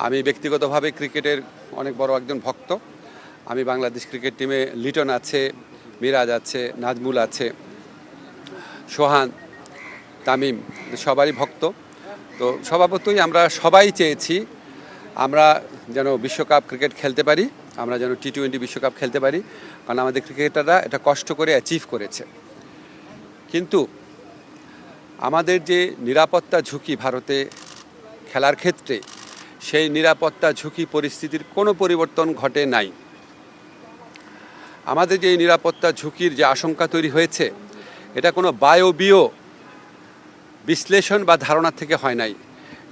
আমি ব্যক্তিগতভাবে ক্রিকেটের অনেক বড় একজন ভক্ত। আমি বাংলাদেশ ক্রিকেট টিমে লিটন আছে, মিরাজ আছে, নাজমুল আছে, সোহান, তামিম, সবারই ভক্ত। তো স্বভাবতই আমরা সবাই চেয়েছি আমরা যেন বিশ্বকাপ ক্রিকেট খেলতে পারি, আমরা যেন টি-20 বিশ্বকাপ খেলতে পারি, কারণ আমাদের ক্রিকেটাররা এটা কষ্ট করে অ্যাচিভ করেছে। কিন্তু আমাদের যে নিরাপত্তা ঝুঁকি ভারতে খেলার ক্ষেত্রে, সেই নিরাপত্তা ঝুঁকি পরিস্থিতির কোনো পরিবর্তন ঘটে নাই। আমাদের যে নিরাপত্তা ঝুঁকির যে আশঙ্কা তৈরি হয়েছে, এটা কোনো বায়বীয় বিশ্লেষণ বা ধারণা থেকে হয় নাই,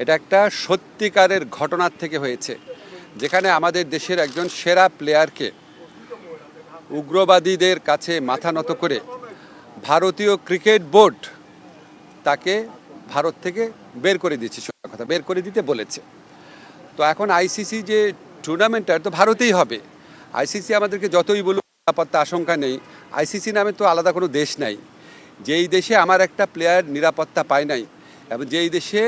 এটা একটা সত্যিকারের ঘটনার থেকে হয়েছে, যেখানে আমাদের দেশের একজন সেরা প্লেয়ারকে উগ্রবাদীদের কাছে মাথা নত করে ভারতীয় ক্রিকেট বোর্ড তাকে ভারত থেকে বের করে দিচ্ছে, কথা বের করে দিতে বলেছে। তো এখন আইসিসি যে টুর্নামেন্টটা তো ভারতেই হবে। আইসিসি আমাদেরকে যতই বলুক নিরাপত্তা আশঙ্কা নেই, আইসিসি নামে তো আলাদা কোনো দেশ নাই। যেই দেশে আমার একটা প্লেয়ার নিরাপত্তা পায় নাই, এবং যেই দেশে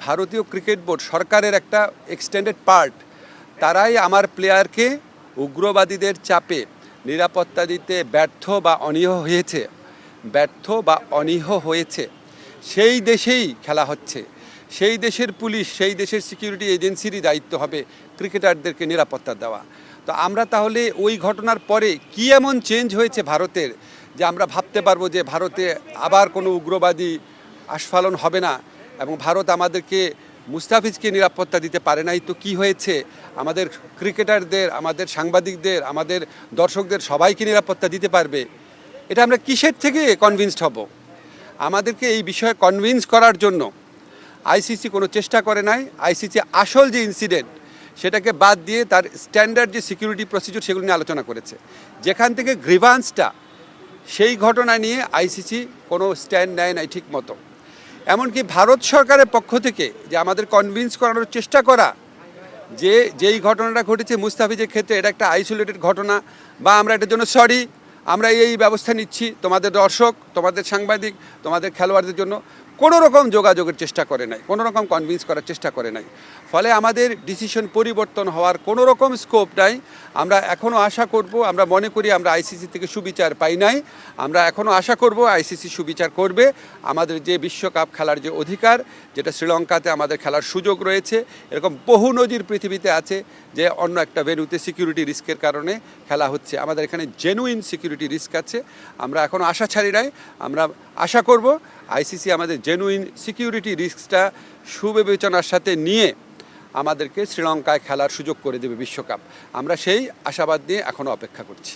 ভারতীয় ক্রিকেট বোর্ড সরকারের একটা এক্সটেন্ডেড পার্ট, তারাই আমার প্লেয়ারকে উগ্রবাদীদের চাপে নিরাপত্তা দিতে ব্যর্থ বা অনীহ হয়েছে, সেই দেশেই খেলা হচ্ছে। সেই দেশের পুলিশ, সেই দেশের সিকিউরিটি এজেন্সিরই দায়িত্ব হবে ক্রিকেটারদেরকে নিরাপত্তা দেওয়া। তো আমরা তাহলে ওই ঘটনার পরে কি এমন চেঞ্জ হয়েছে ভারতের, যে আমরা ভাবতে পারবো যে ভারতে আবার কোনো উগ্রবাদী আস্ফালন হবে না, এবং ভারত আমাদেরকে মুস্তাফিজকে নিরাপত্তা দিতে পারে নাই। তো কি হয়েছে, আমাদের ক্রিকেটারদের, আমাদের সাংবাদিকদের, আমাদের দর্শকদের সবাইকে নিরাপত্তা দিতে পারবে? এটা আমরা কিসের থেকে কনভিন্সড হব? আমাদেরকে এই বিষয়ে কনভিন্স করার জন্য আইসিসি কোনো চেষ্টা করে নাই। আইসিসি আসল যে ইনসিডেন্ট, সেটাকে বাদ দিয়ে তার স্ট্যান্ডার্ড যে সিকিউরিটি প্রসিডিউর, সেগুলো নিয়ে আলোচনা করেছে। যেখান থেকে গ্রিভান্সটা, সেই ঘটনা নিয়ে আইসিসি কোনো স্ট্যান্ড নেয় নাই ঠিক মতো। এমনকি ভারত সরকারের পক্ষ থেকে যে আমাদের কনভিন্স করানোর চেষ্টা করা যে যেই ঘটনাটা ঘটেছে মুস্তাফিজের ক্ষেত্রে, এটা একটা আইসোলেটেড ঘটনা, বা আমরা এটার জন্য সরি, আমরা এই ব্যবস্থা নিচ্ছি, তোমাদের দর্শক, তোমাদের সাংবাদিক, তোমাদের খেলোয়াড়দের জন্য কোনো রকম যোগাযোগের চেষ্টা করে নাই, কোনো রকম কনভিন্স করার চেষ্টা করে নাই। ফলে আমাদের ডিসিশন পরিবর্তন হওয়ার কোনো রকম স্কোপ নাই। আমরা এখনও আশা করব, আমরা মনে করি আমরা আইসিসি থেকে সুবিচার পাই নাই, আমরা এখনও আশা করব আইসিসি সুবিচার করবে। আমাদের যে বিশ্বকাপ খেলার যে অধিকার, যেটা শ্রীলঙ্কাতে আমাদের খেলার সুযোগ রয়েছে, এরকম বহু নজির পৃথিবীতে আছে যে অন্য একটা ভেন্যুতে সিকিউরিটি রিস্কের কারণে খেলা হচ্ছে। আমাদের এখানে জেনুইন সিকিউরিটি রিস্ক আছে, আমরা এখনও আশা ছাড়ি নাই। আমরা আশা করব আইসিসি আমাদের জেনুইন সিকিউরিটি রিস্কটা সুবিবেচনার সাথে নিয়ে আমাদেরকে শ্রীলঙ্কায় খেলার সুযোগ করে দেবে বিশ্বকাপ। আমরা সেই আশাবাদ নিয়ে এখনও অপেক্ষা করছি।